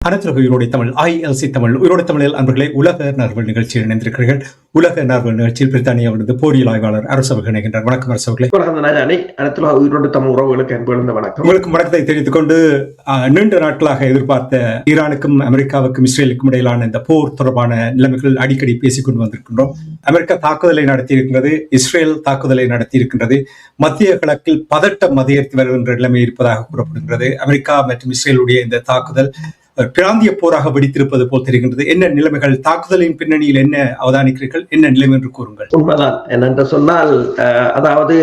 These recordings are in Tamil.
அனைத்துலக உயிரோடை தமிழ் ILC தமிழ் உயிரோடை தமிழில் அன்பர்களே உலக நார்வல் நிகழ்ச்சியில் இணைந்திருக்கிறீர்கள். உலக நார்வல் நிகழ்ச்சியில் பிரித்தானியாவிலிருந்து போரியல் ஆய்வாளர் அரசவர்கள் இணைகின்றார். வணக்கம் அரசவர்களே. அனைத்துலக உயிரோடு தமிழ் உறவுகளுக்கு அன்பு வணக்கம். உங்களுக்கு வணக்கத்தை தெரிவித்துக் கொண்டு நீண்ட நாட்களாக எதிர்பார்த்த ஈரானுக்கும் அமெரிக்காவுக்கும் இஸ்ரேலுக்கும் இடையிலான இந்த போர் தொடர்பான நிலைமைகள் அடிக்கடி பேசிக்கொண்டு வந்திருக்கின்றோம். அமெரிக்கா தாக்குதலை நடத்தியிருக்கின்றது, இஸ்ரேல் தாக்குதலை நடத்தியிருக்கின்றது. மத்திய கிழக்கில் பதட்டம் அதிகரித்து வருகின்ற நிலைமை இருப்பதாக கூறப்படுகின்றது. அமெரிக்கா மற்றும் இஸ்ரேலுடைய இந்த தாக்குதல் பிராந்திய போராக வெடித்திருப்பது போல் தெரிகின்றது. என்ன நிலைமைகள், தாக்குதலின் பின்னணியில் என்ன அவதானிக்கிறீர்கள், என்ன நிலைமை என்று கூறுங்கள். உண்மைதான் என்னென்று சொன்னால், அதாவது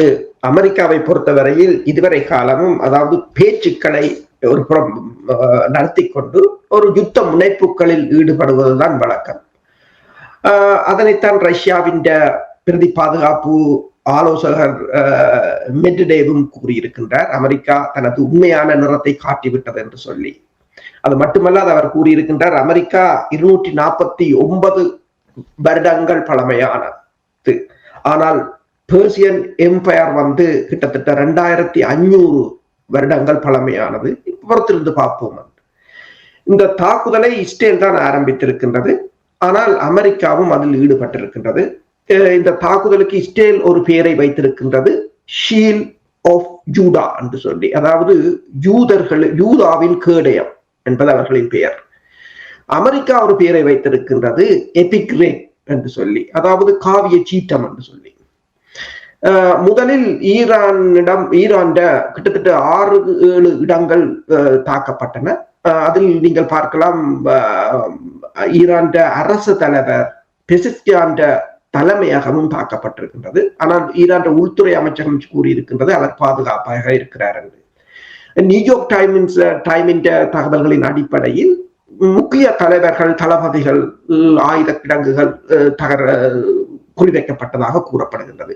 அமெரிக்காவை பொறுத்தவரையில் இதுவரை காலமும் அதாவது பேச்சுக்களை ஒரு புறம் நடத்தி கொண்டு ஒரு யுத்த முனைப்புகளில் ஈடுபடுவதுதான் வழக்கம். அதனைத்தான் ரஷ்யாவின் பிரதி பாதுகாப்பு ஆலோசகர் மெட்வெடேவும் கூறியிருக்கின்றார். அமெரிக்கா தனது உண்மையான நிறத்தை காட்டிவிட்டது என்று சொல்லி. அது மட்டுமல்ல, அவர் கூறியிருக்கின்றார், அமெரிக்கா 249 வருடங்கள் பழமையானது. ஆனால் பெர்சியன் எம்பையர் கிட்டத்தட்ட 2500 வருடங்கள் பழமையானது. பொறுத்திருந்து பார்ப்போம். இந்த தாக்குதலை இஸ்ரேல் தான் ஆரம்பித்திருக்கின்றது. ஆனால் அமெரிக்காவும் அதில் ஈடுபட்டிருக்கின்றது. இந்த தாக்குதலுக்கு இஸ்ரேல் ஒரு பெயரை வைத்திருக்கின்றது, ஷீல்ட் ஆஃப் ஜூடா என்று சொல்லி. அதாவது யூதாவின் கேடயம் என்பது அவர்களின் பெயர். அமெரிக்கா ஒரு பெயரை வைத்திருக்கின்றது, எபிக்ரேட் என்று சொல்லி, அதாவது காவிய சீட்டம் என்று சொல்லி. முதலில் ஈரான் கிட்டத்தட்ட 6-7 இடங்கள் தாக்கப்பட்டன. அதில் நீங்கள் பார்க்கலாம், ஈரான் அரசு தலைவர் பெசிஸ்கியான் தலைமையகமும் தாக்கப்பட்டிருக்கின்றது. ஆனால் ஈரான் உள்துறை அமைச்சகம் கூறியிருக்கின்றது அவர் பாதுகாப்பாக இருக்கிறார் என்று. நியூயார்க் டைமின் தகவல்களின் அடிப்படையில் முக்கிய தலைவர்கள், தளபதிகள், ஆயுத கிடங்குகள் குறிவைக்கப்பட்டதாக கூறப்படுகின்றது.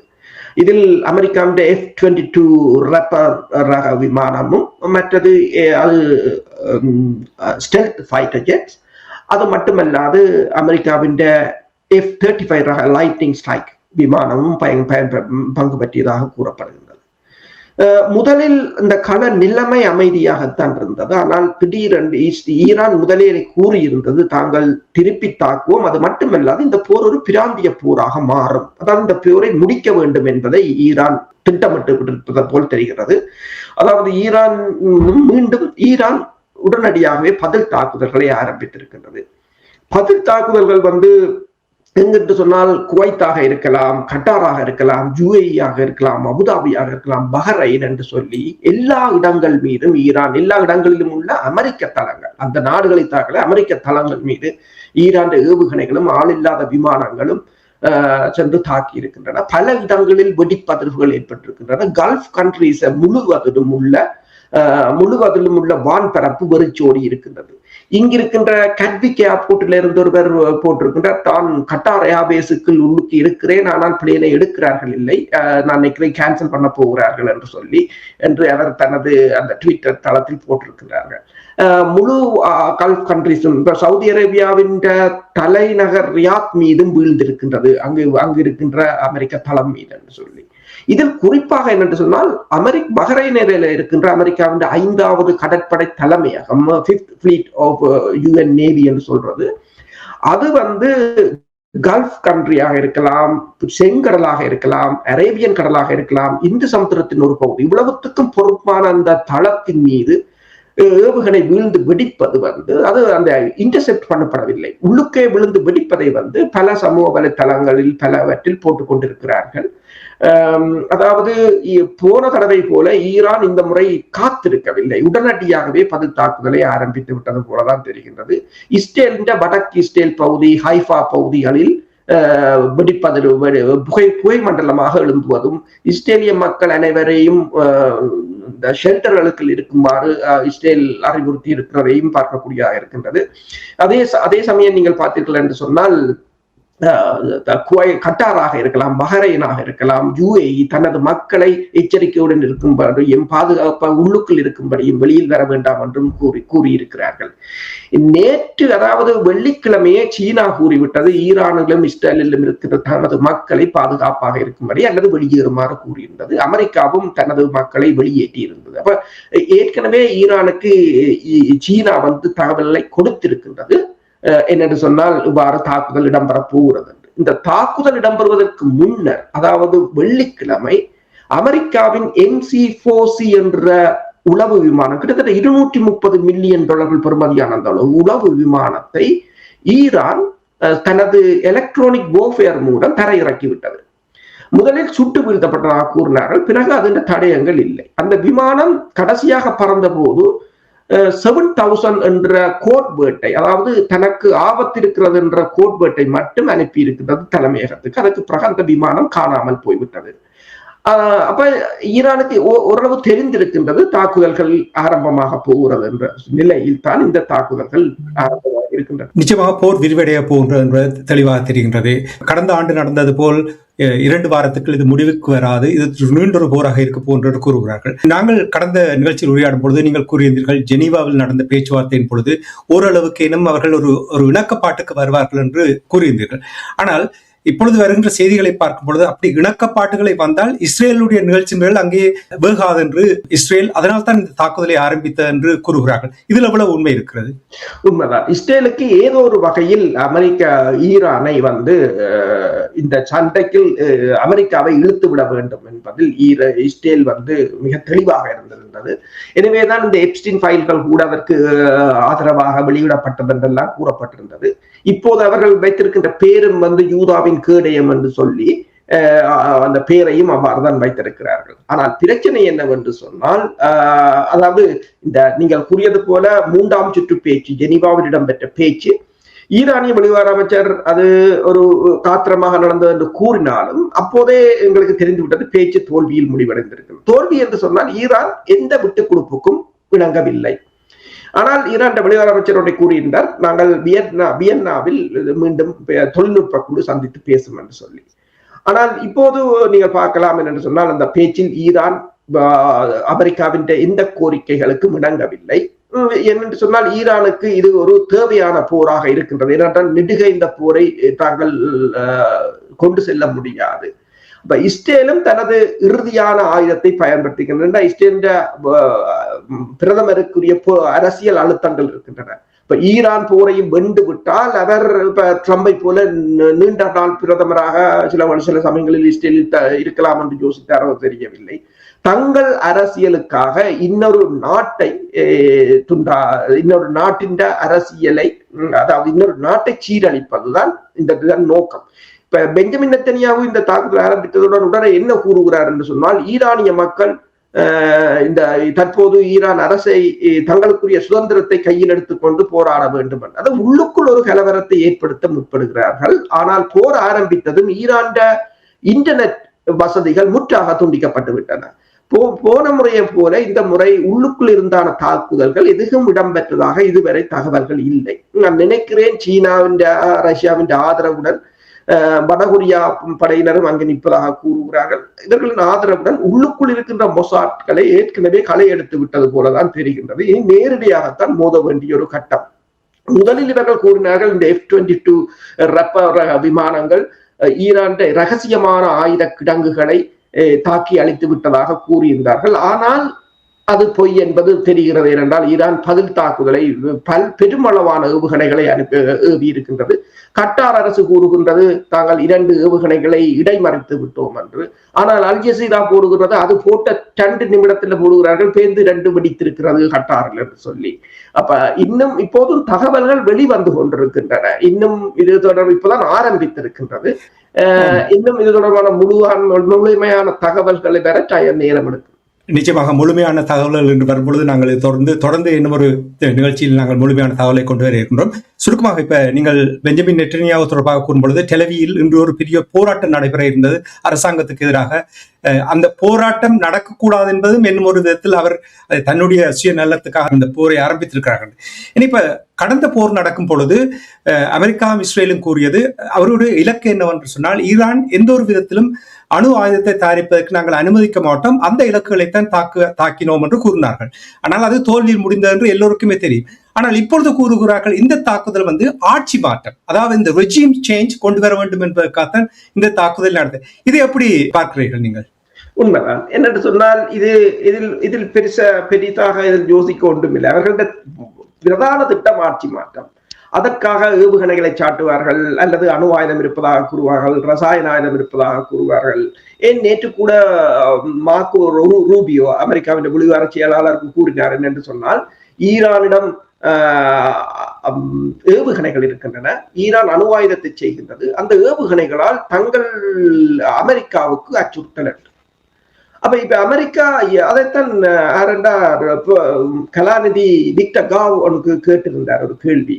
இதில் அமெரிக்காவின் F-22 ரேப்பர் ரக விமானமும் மற்றது ஸ்டெல்த் ஃபைட்டர் ஜெட்ஸ், அது மட்டுமல்லாது அமெரிக்காவின் F-35 ரக லைட்னிங் ஸ்ட்ரைக் விமானமும் பங்கு பற்றியதாக கூறப்படுகின்றது. முதலில் இந்த கள நிலைமை அமைதியாகத்தான் இருந்தது. ஆனால் திடீரென்று ஈரான் முதலே கூறியிருந்தது, தாங்கள் திருப்பி தாக்குவோம், அது மட்டுமல்லாது இந்த போர் ஒரு பிராந்திய போராக மாறும், அதாவது இந்த போரை முடிக்க வேண்டும் என்பதை ஈரான் திட்டமிட்டு இருப்பது போல் தெரிகிறது. அதாவது ஈரான் உடனடியாகவே பதில் தாக்குதல்களை ஆரம்பித்திருக்கின்றது. பதில் தாக்குதல்கள் எங்கென்று சொன்னால், குவைத்தாக இருக்கலாம், கட்டாராக இருக்கலாம், UAE-ஆக இருக்கலாம், அபுதாபியாக இருக்கலாம், பஹ்ரைன் என்று சொல்லி எல்லா இடங்கள் மீதும் ஈரான், எல்லா இடங்களிலும் உள்ள அமெரிக்க தளங்கள், அந்த நாடுகளை தாக்கல அமெரிக்க தளங்கள் மீது ஈரான் ஏவுகணைகளும் ஆளில்லாத விமானங்களும் சென்று தாக்கி இருக்கின்றன. பல இடங்களில் வெடிப்பதிர்வுகள் ஏற்பட்டிருக்கின்றன. கல்ஃப் கண்ட்ரீஸ் முழுவதிலும் உள்ள வான்பரப்பு வெறிச்சோடி இருக்கின்றது. இங்கிருக்கின்ற கட்விக் ஏர்போர்ட்ல இருந்து ஒருவர் போட்டிருக்கின்றார், தான் கட்டார் ஏர்பேஸுக்குள் உள்ளுக்கு இருக்கிறேன், ஆனால் பிளேனை எடுக்கிறார்கள் இல்லை, நான் நினைக்கிறேன் கேன்சல் பண்ண போகிறார்கள் என்று அவர் தனது அந்த ட்விட்டர் தளத்தில் போட்டிருக்கிறார்கள். முழு கல்ஃப் கண்ட்ரீஸும், சவுதி அரேபியாவின் தலைநகர் ரியாத் மீதும் வீழ்ந்திருக்கின்றது, அங்கு இருக்கின்ற அமெரிக்க தளம் மீது என்று சொல்லி. இதில் குறிப்பாக என்னென்று சொன்னால், பஹ்ரைனில் இருக்கின்ற அமெரிக்காவின் 5வது கடற்படை தலைமையகம், 5th Fleet of UN Navy என்று சொல்றது, அது கல்ஃப் கண்ட்ரியாக இருக்கலாம், செங்கடலாக இருக்கலாம், அரேபியன் கடலாக இருக்கலாம், இந்து சமுத்திரத்தின் ஒரு பகுதி, இவ்வளவுத்துக்கும் பொறுப்பான அந்த தளத்தின் மீது ஏவுகணை வீழ்ந்து வெடிப்பது அது அந்த இன்டர்செப்ட் பண்ணப்படவில்லை, உள்ளுக்கே விழுந்து வெடிப்பதை பல சமூக வலைத்தளங்களில் பலவற்றில் போட்டுக் கொண்டிருக்கிறார்கள். அதாவது போன தடவை போல ஈரான் இந்த முறை காத்திருக்கவில்லை, உடனடியாகவே பதில் தாக்குதலை ஆரம்பித்து விட்டது போலதான் தெரிகின்றது. இஸ்ரேலின் வடக்கு இஸ்ரேல் பகுதி, ஹைஃபா பகுதிகளில் புகை மண்டலமாக எழும்புவதும், இஸ்ரேலிய மக்கள் அனைவரையும் இந்த ஷெல்டர்களுக்கு இருக்குமாறு இஸ்ரேல் அறிவுறுத்தி இருக்கிறதையும் பார்க்கக்கூடியதாக இருக்கின்றது. அதே சமயம் நீங்கள் பார்த்தீர்கள் என்று சொன்னால், கட்டாராக இருக்கலாம், பஹ்ரைனாக இருக்கலாம், UAE தனது மக்களை எச்சரிக்கையுடன் இருக்கும்படியும் பாதுகாப்பாக உள்ளுக்குள் இருக்கும்படியும் வெளியில் வர வேண்டாம் என்றும் கூறியிருக்கிறார்கள். நேற்று அதாவது வெள்ளிக்கிழமையே சீனா கூறிவிட்டது ஈரானிலும் இஸ்ரேலிலும் இருக்கிற தனது மக்களை பாதுகாப்பாக இருக்கும்படி அல்லது வெளியேறுமாறு கூறியிருந்தது. அமெரிக்காவும் தனது மக்களை வெளியேற்றி இருந்தது. அப்ப ஏற்கனவே ஈரானுக்கு சீனா தகவல்களை கொடுத்திருக்கின்றது. என்னென்று சொன்னால் இவ்வாறு தாக்குதல் இடம்பெற போகிறது. இந்த தாக்குதல் இடம்பெறுவதற்கு முன்னர் அதாவது வெள்ளிக்கிழமை அமெரிக்காவின் MC-4C என்ற உளவு விமானம் கிட்டத்தட்ட $230 மில்லியன் பெறுமதியான அந்த உளவு விமானத்தை ஈரான் தனது எலக்ட்ரானிக் வார்ஃபேர் மூலம் தரையிறக்கிவிட்டது. முதலில் சுட்டு வீழ்த்தப்பட்டதாக கூறினார்கள். பிறகு அதன் தடயங்கள் இல்லை. அந்த விமானம் கடைசியாக பறந்த போது 7000 என்ற கோட் வேட்டை, அதாவது தனக்கு ஆபத்து இருக்கிறது என்ற கோட் வேட்டை மட்டும் அனுப்பி இருக்கின்றது தலைமையகத்துக்கு. அதுக்கு பிறகு அந்த விமானம் காணாமல் போய்விட்டது. அப்ப ஈரானுக்கு ஓரளவு தெரிந்திருக்கின்றது தாக்குதல்கள் ஆரம்பமாக போகிறது என்ற நிலையில் தான் இந்த தாக்குதல்கள் ஆரம்பமாக இருக்கின்றன. நிச்சயமாக போர் விரிவடைய போகின்றது என்பது தெளிவாக தெரிகின்றது. கடந்த ஆண்டு நடந்தது போல் 2 வாரத்துக்கு இது முடிவுக்கு வராது, இது நீண்டொரு போராக இருக்க போன்று கூறுகிறார்கள். நாங்கள் கடந்த நிகழ்ச்சியில் உரையாடும் பொழுது நீங்கள் கூறியிருந்தீர்கள் ஜெனீவாவில் நடந்த பேச்சுவார்த்தையின் பொழுது ஓரளவுக்கு இன்னும் அவர்கள் ஒரு இணக்கப்பாட்டுக்கு வருவார்கள் என்று கூறியிருந்தீர்கள். ஆனால் இப்பொழுது வருகின்ற செய்திகளை பார்க்கும் பொழுது அப்படி இணக்கப்பாட்டுகளை வந்தால் இஸ்ரேலுடைய நிகழ்ச்சிகள் அங்கே வேகாது என்று இஸ்ரேல் அதனால் தான் இந்த தாக்குதலை ஆரம்பித்தது என்று கூறுகிறார்கள். இதுல எவ்வளவு உண்மை இருக்கிறது? உண்மைதான். இஸ்ரேலுக்கு ஏதோ ஒரு வகையில் அமெரிக்கா ஈரானை இந்த சண்டைக்கு அமெரிக்காவை இழுத்து விட வேண்டும் என்பதில் இஸ்ரேல் மிக தெளிவாக இருந்திருந்தது. எனவேதான் இந்த எப்ஸ்டீன் ஃபைல்கள் கூட அதற்கு ஆதரவாக வெளியிடப்பட்டது என்றெல்லாம் கூறப்பட்டிருந்தது. இப்போது அவர்கள் வைத்திருக்கின்ற பேரும் யூதாவின் கேடயம் என்று சொல்லி அந்த பேரையும் அவ்வாறுதான் வைத்திருக்கிறார்கள். ஆனால் பிரச்சனை என்னவென்று சொன்னால் அதாவது இந்த நீங்கள் கூறியது போல 3ஆம் சுற்று பேச்சு ஜெனீவாவில் இடம்பெற்ற பேச்சு ஈரானிய வெளிவார அமைச்சர் அது ஒரு காத்திரமாக நடந்தது என்று கூறினாலும் அப்போதே எங்களுக்கு தெரிந்துவிட்டது பேச்சு தோல்வியில் முடிவடைந்திருக்கிறது. தோல்வி என்று சொன்னால் ஈரான் எந்த விட்டுக் கொடுப்புக்கும் இணங்கவில்லை. ஆனால் ஈரான் வெளிவார அமைச்சரோட கூறியிருந்தார், நாங்கள் வியன்னாவில் மீண்டும் தொழில்நுட்ப குழு சந்தித்து பேசும் என்று சொல்லி. ஆனால் இப்போது நீங்கள் பார்க்கலாம் என்று சொன்னால் அந்த பேச்சில் ஈரான் அமெரிக்காவின் எந்த கோரிக்கைகளுக்கும் இணங்கவில்லை. என்று சொன்னால் ஈரானுக்கு இது ஒரு தேவையான போராக இருக்கின்றது. ஏனென்றால் நெடுக இந்த போரை தாங்கள் கொண்டு செல்ல முடியாது. இஸ்ரேலும் தனது இறுதியான ஆயுதத்தை பயன்படுத்துகின்றன. இஸ்ரேல் பிரதமருக்குரிய அரசியல் அழுத்தங்கள் இருக்கின்றன. இப்ப ஈரான் போரையும் வென்று விட்டால் அவர் ட்ரம்பை போல நீண்ட நாள் பிரதமராக சில சமயங்களில் இஸ்ரேலில் இருக்கலாம் என்று யோசித்தாரோ தெரியவில்லை. தங்கள் அரசியலுக்காக இன்னொரு நாட்டின் அரசியலை அதாவது இன்னொரு நாட்டை சீரழிப்பதுதான் இந்த நோக்கம். இப்ப பெஞ்சமின் நெத்தன்யாஹூ இந்த தாக்குதல் ஆரம்பித்ததுடன் உடனே என்ன கூறுகிறார் என்று சொன்னால் ஈரானிய மக்கள் இந்த தற்போது ஈரான் அரசை தங்களுக்குரிய சுதந்திரத்தை கையில் எடுத்துக்கொண்டு போராட வேண்டும் என்று அது உள்ளுக்குள் ஒரு கலவரத்தை ஏற்படுத்த முற்படுகிறார்கள். ஆனால் போர் ஆரம்பித்ததும் ஈரான் இன்டர்நெட் வசதிகள் முற்றாக துண்டிக்கப்பட்டு விட்டன. போன முறையை போல இந்த முறை உள்ளுக்குள் இருந்தான தாக்குதல்கள் எதுவும் இடம்பெற்றதாக இதுவரை தகவல்கள் இல்லை. நான் நினைக்கிறேன் சீனாவின் ரஷ்யாவின் ஆதரவுடன் வடகொரியா படையினரும் அங்கு நிற்பதாக கூறுகிறார்கள். இவர்களின் ஆதரவுடன் உள்ளுக்குள் இருக்கின்ற மொசாட்களை ஏற்கனவே களை எடுத்து விட்டது போலதான் தெரிகின்றது. இனி நேரடியாகத்தான் மோத வேண்டிய ஒரு கட்டம். முதலில் இவர்கள் கூறினார்கள் இந்த F-22 ரப்பர் விமானங்கள் ஈரான் ரகசியமான ஆயுத கிடங்குகளை தாக்கி அழித்து விட்டதாக கூறியிருந்தார்கள். ஆனால் அது பொய் என்பது தெரிகிறது. ஏனென்றால் ஈரான் பதில் தாக்குதலை பெருமளவான ஏவுகணைகளை ஏவி இருக்கின்றது. கட்டார் அரசு கூறுகின்றது தாங்கள் 2 ஏவுகணைகளை இடைமறித்து விட்டோம் என்று. ஆனால் அல் ஜசீரா போடுகிறது அது போட்ட 2 நிமிடத்தில் போடுகிறார்கள் பேருந்து 2 வெடித்திருக்கிறது கட்டாரில் என்று சொல்லி. அப்ப இன்னும் இப்போதும் தகவல்கள் வெளிவந்து கொண்டிருக்கின்றன. இன்னும் இது தொடர்பு இப்பதான் ஆரம்பித்திருக்கின்றது. இன்னும் இது தொடர்பான முழுமையான தகவல்களை பெற நேரம் எடுக்கும். நிச்சயமாக முழுமையான தகவல்கள் என்று வரும்பொழுது நாங்கள் தொடர்ந்து இன்னும் ஒரு நிகழ்ச்சியில் நாங்கள் முழுமையான தகவலை கொண்டு வர இருக்கின்றோம். சுருக்கமாக இப்ப நீங்கள் பெஞ்சமின் நெட்டன்யாஹு தொடர்பாக கூறும்பொழுது டெலவியில் இன்று ஒரு பெரிய போராட்டம் நடைபெற இருந்தது அரசாங்கத்துக்கு எதிராக. அந்த போராட்டம் நடக்கக்கூடாது என்பதும் என்னும் ஒரு விதத்தில் அவர் தன்னுடைய சுயநலத்துக்காக இந்த போரை ஆரம்பித்திருக்கிறார்கள். இப்ப கடந்த போர் நடக்கும் பொழுது அமெரிக்காவும் இஸ்ரேலும் கூறியது அவருடைய இலக்கு என்னவென்று சொன்னால், ஈரான் எந்த ஒரு விதத்திலும் அணு ஆயுதத்தை தயாரிப்பதற்கு நாங்கள் அனுமதிக்க மாட்டோம், அந்த இலக்குகளைத்தான் தாக்கினோம் என்று கூறினார்கள். ஆனால் அது தோல்வியில் முடிந்தது என்று எல்லோருக்குமே தெரியும். ஆனால் இப்பொழுது கூறுகிறார்கள் இந்த தாக்குதல் ஆட்சி மாற்றம், அதாவது இந்த ரெஜிம் சேஞ்ச் கொண்டு வர வேண்டும் என்பதற்காகத்தான் இந்த தாக்குதல் நடந்தது. இதை எப்படி பார்க்கிறீர்கள் நீங்கள்? உண்மைதான். என்னென்று சொன்னால் இதில் பெரிதாக இதில் யோசிக்க ஒன்றுமில்லை. அவர்களுடைய பிரதான திட்டம் ஆட்சி மாற்றம். அதற்காக ஏவுகணைகளை சாட்டுவார்கள், அல்லது அணு ஆயுதம் இருப்பதாக கூறுவார்கள், ரசாயன ஆயுதம் இருப்பதாக கூறுவார்கள். ஏன் நேற்று கூட மார்க்கோ ரூபியோ அமெரிக்காவின் வெளிவார செயலாளருக்கு கூறினார் என்று சொன்னால், ஈரானிடம் ஏவுகணைகள் இருக்கின்றன, ஈரான் அணு ஆயுதத்தை செய்கின்றது, அந்த ஏவுகணைகளால் தங்கள் அமெரிக்காவுக்கு அச்சுறுத்தல். அப்ப இப்ப அமெரிக்கா அதைத்தான் கலாநிதி விக்டர் காவ் ஒனுக்கு கேட்டிருந்தார் ஒரு கேள்வி.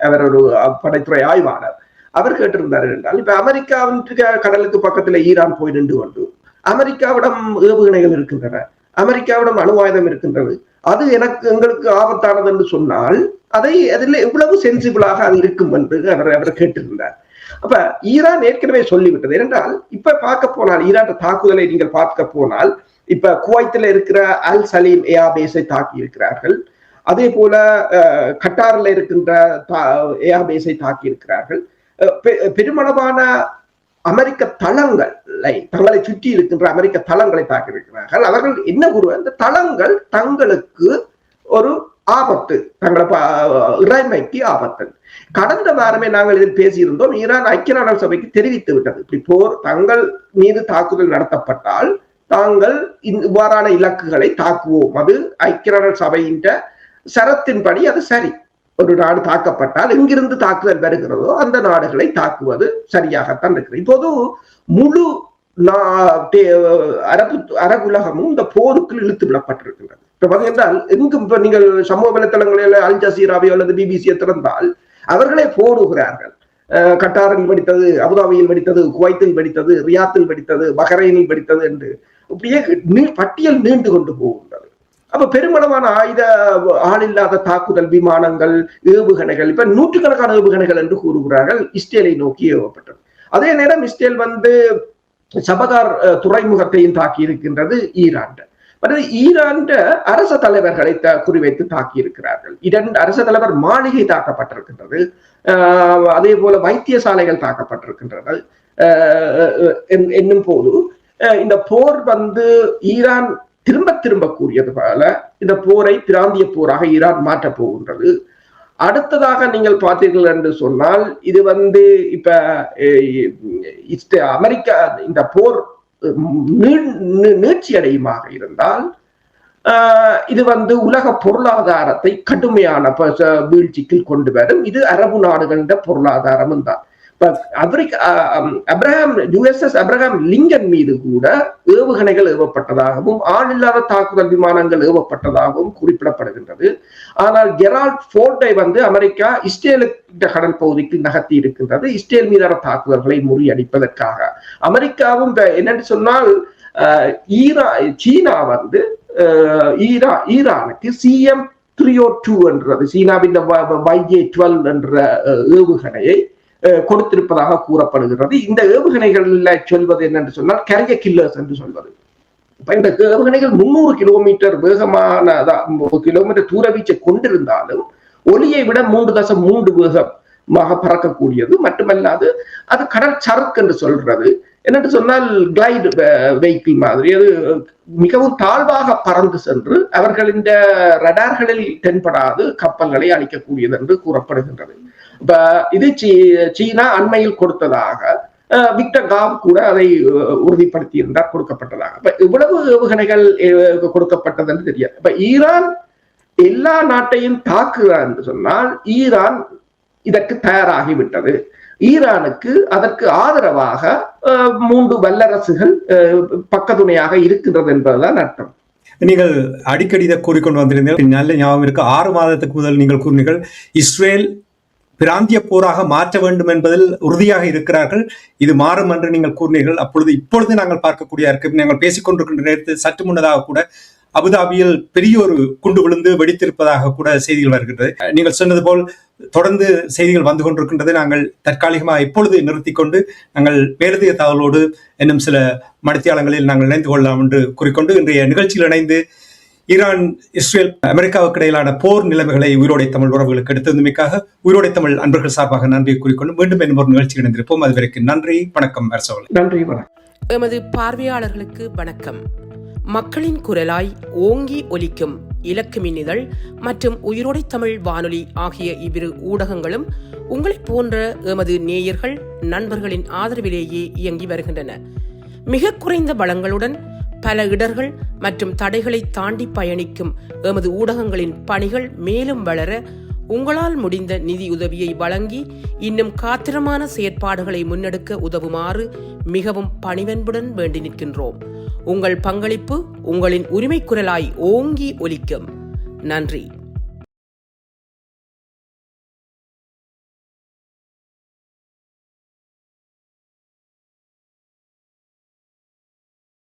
அவர் ஒரு படைத்துறை ஆய்வாளர். அவர் கேட்டிருந்தார் என்றால், இப்ப அமெரிக்காவின் கடலுக்கு பக்கத்துல ஈரான் போய் நின்று கொண்டு அமெரிக்காவிடம் ஏவுகணைகள் இருக்கின்றன, அமெரிக்காவிடம் அணு ஆயுதம் இருக்கின்றது, அது எங்களுக்கு ஆபத்தானது என்று சொன்னால் அதில் எவ்வளவு சென்சிபிளாக அது இருக்கும் என்று அவர் கேட்டிருந்தார். அப்ப ஈரான் ஏற்கனவே சொல்லிவிட்டது. ஏனென்றால் இப்ப பார்க்க போனால் ஈரான் தாக்குதலை நீங்கள் பார்க்க போனால், இப்ப குவைத்தில் இருக்கிற அல் சலீம் ஏர்பேஸை தாக்கி இருக்கிறார்கள். அதே போல கட்டாரில் இருக்கின்ற ஏர்பேஸை தாக்கி இருக்கிறார்கள். பெருமளவான அமெரிக்க தங்களை சுற்றி இருக்கின்ற அமெரிக்க தளங்களை தாக்கி இருக்கிறார்கள். அவர்கள் என்ன கூறுவார், இந்த தளங்கள் தங்களுக்கு ஒரு ஆபத்து, தங்களை இறைமைக்கு ஆபத்து. கடந்த வாரமே நாங்கள் இதில் பேசியிருந்தோம். ஈரான் ஐக்கிய நாடுகள் சபைக்கு தெரிவித்து விட்டது, இப்படி போர் தங்கள் மீது தாக்குதல் நடத்தப்பட்டால் தாங்கள் இவ்வாறான இலக்குகளை தாக்குவோம். அது ஐக்கிய நாடுகள் சபையின் சரத்தின்படி அது சரி. ஒரு நாடு தாக்கப்பட்டால் எங்கிருந்து தாக்குதல் வருகிறதோ அந்த நாடுகளை தாக்குவது சரியாகத்தான் இருக்கிறது. இப்போது முழு அரபுலகமும் இந்த போருக்குள் இழுத்து விடப்பட்டிருக்கின்றது. இப்ப பார்த்தீங்கன்னா எங்கும் இப்ப நீங்கள் சமூக வலைத்தளங்களில் அல் ஜசீராவையோ அல்லது பிபிசியை திறந்தால் அவர்களே போடுகிறார்கள். கட்டாரில் வெடித்தது, அபுதாபியில் வெடித்தது, குவைத்தில் வெடித்தது, ரியாத்தில் வெடித்தது, பஹ்ரைனில் வெடித்தது என்று இப்படியே பட்டியல் நீண்டு கொண்டு போகின்றது. அப்ப பெருமளவான ஆளில்லாத தாக்குதல் விமானங்கள், ஏவுகணைகள், இப்ப நூற்றுக்கணக்கான ஏவுகணைகள் என்று கூறுகிறார்கள் இஸ்ரேலை நோக்கி ஏவப்பட்டது. அதே நேரம் இஸ்ரேல் சபகார் துறைமுகத்தையும் தாக்கி இருக்கின்றது ஈரான். ஈரான் அரச தலைவர்களை குறிவைத்து தாக்கி இருக்கிறார்கள். 2 அரச தலைவர் மாளிகை தாக்கப்பட்டிருக்கின்றது. அதே போல வைத்தியசாலைகள் தாக்கப்பட்டிருக்கின்றது. என்னும் போது இந்த போர் ஈரான் திரும்ப கூறியது போல இந்த போரை பிராந்திய போராக ஈரான் மாற்றப் போகின்றது. அடுத்ததாக நீங்கள் பார்த்தீர்கள் என்று சொன்னால், இது இப்ப அமெரிக்கா இந்த போர் நீட்சி அடையுமாக இருந்தால் இது உலக பொருளாதாரத்தை கடுமையான வீழ்ச்சிக்கு கொண்டு வரும். இது அரபு நாடுகளின் பொருளாதாரமும் தான். யுஎஸ்எஸ் அப்ரஹாம் லிங்கன் மீது கூட ஏவுகணைகள் ஏவப்பட்டதாகவும் ஆளில்லாத தாக்குதல் விமானங்கள் ஏவப்பட்டதாகவும் குறிப்பிடப்படுகின்றது. ஆனால் ஜெரால்ட் ஃபோர்டை அமெரிக்கா இஸ்ரேலுக்கு கடல் பகுதிக்கு நகர்த்தி இருக்கின்றது, இஸ்ரேல் மீதான தாக்குதல்களை முறியடிப்பதற்காக. அமெரிக்காவும் என்னன்னு சொன்னால், சீனா ஈரானுக்கு CM302 என்றது, சீனாவின் YJ-12 என்ற ஏவுகணையை கொடுத்திருப்பதாக கூறப்படுகிறது. இந்த ஏவுகணைகள் சொல்வது என்னென்று சொன்னால் கேரியர் கில்லர்ஸ் என்று சொல்வது. இந்த ஏவுகணைகள் 300 கிலோமீட்டர் வேகமான கிலோமீட்டர் தூர வீச்சை கொண்டிருந்தாலும் ஒலியை விட 3.3 வேகமாக பறக்கக்கூடியது. மட்டுமல்லாது அது கடல் சறுக்கு என்று சொல்றது. என்னென்று சொன்னால் கிளைடு வெஹிக்கிள் மாதிரி அது மிகவும் தாழ்வாக பறந்து சென்று அவர்களின் ரடார்களில் தென்படாது கப்பல்களை அழிக்கக்கூடியது என்று கூறப்படுகின்றது. இது சீனா அண்மையில் கொடுத்ததாக விக்டர் காவ் கூட அதை உறுதிப்படுத்தி இருந்தார், கொடுக்கப்பட்டதாக. இவ்வளவு ஏவுகணைகள் கொடுக்கப்பட்டது என்று தெரியாது. இப்ப ஈரான் எல்லா நாட்டையும் தாக்குகிறார் என்று சொன்னால் ஈரான் இதற்கு தயாராகிவிட்டது. ஈரானுக்கு அதற்கு ஆதரவாக 3 வல்லரசுகள் பக்கத்துணையாக இருக்கின்றது என்பதுதான் அர்த்தம். நீங்கள் அடிக்கடி இதை கூறிக்கொண்டு வந்திருந்தீர்கள், நல்ல ஞாபகம் இருக்கு. 6 மாதத்துக்கு முதல் நீங்கள் கூறினீர்கள் இஸ்ரேல் பிராந்திய போராக மாற்ற வேண்டும் என்பதில் உறுதியாக இருக்கிறார்கள். இது மாறும் என்று நீங்கள் கூறினீர்கள். இப்பொழுது நாங்கள் பார்க்கக்கூடிய இருக்கு. நாங்கள் பேசிக் கொண்டிருக்கின்ற நேரத்தில் சற்று முன்னதாக கூட அபுதாபியில் பெரிய ஒரு குண்டு விழுந்து வெடித்திருப்பதாக கூட செய்திகள் வருகின்றது. நீங்கள் சொன்னது போல் தொடர்ந்து செய்திகள் வந்து கொண்டிருக்கின்றது. நாங்கள் தற்காலிகமாக இப்பொழுது நிறுத்திக் கொண்டு நாங்கள் மேலதிக தகவலோடு இன்னும் சில மணித்தியாலங்களில் நாங்கள் இணைந்து கொள்ளலாம் என்று கூறிக்கொண்டு இன்றைய நிகழ்ச்சியில் இணைந்து ஈரான், இஸ்ரேல், அமெரிக்காவுக்கு இடையிலான போர் நிலைமைகளை உயிரோடை தமிழ் உறவுகளுக்கு எடுத்ததுமைக்காக உயிரோடை தமிழ் அன்பர்கள் சார்பாக நன்றியை கூறிக்கொண்டு மீண்டும் இன்னும் ஒரு நிகழ்ச்சி இணைந்திருப்போம். அதுவரைக்கும் நன்றி, வணக்கம். நன்றி, வணக்கம். எமது பார்வையாளர்களுக்கு வணக்கம். மக்களின் குரலாய் ஓங்கி ஒலிக்கும் இலக்கு மின்னிதழ் மற்றும் உயிரோடை தமிழ் வானொலி ஆகிய இவ்விரு ஊடகங்களும் உங்களைப் போன்ற எமது நேயர்கள், நண்பர்களின் ஆதரவிலேயே இயங்கி வருகின்றன. மிக குறைந்த வளங்களுடன் பல இடர்கள் மற்றும் தடைகளை தாண்டி பயணிக்கும் எமது ஊடகங்களின் பணிகள் மேலும் வளர உங்களால் முடிந்த நிதியுதவியை வழங்கி இன்னும் காத்திரமான செயற்பாடுகளை முன்னெடுக்க உதவுமாறு மிகவும் பணிவன்புடன் வேண்டி நிற்கின்றோம். உங்கள் பங்களிப்பு உங்களின் உரிமை குரலாய் ஓங்கி ஒலிக்கும். நன்றி.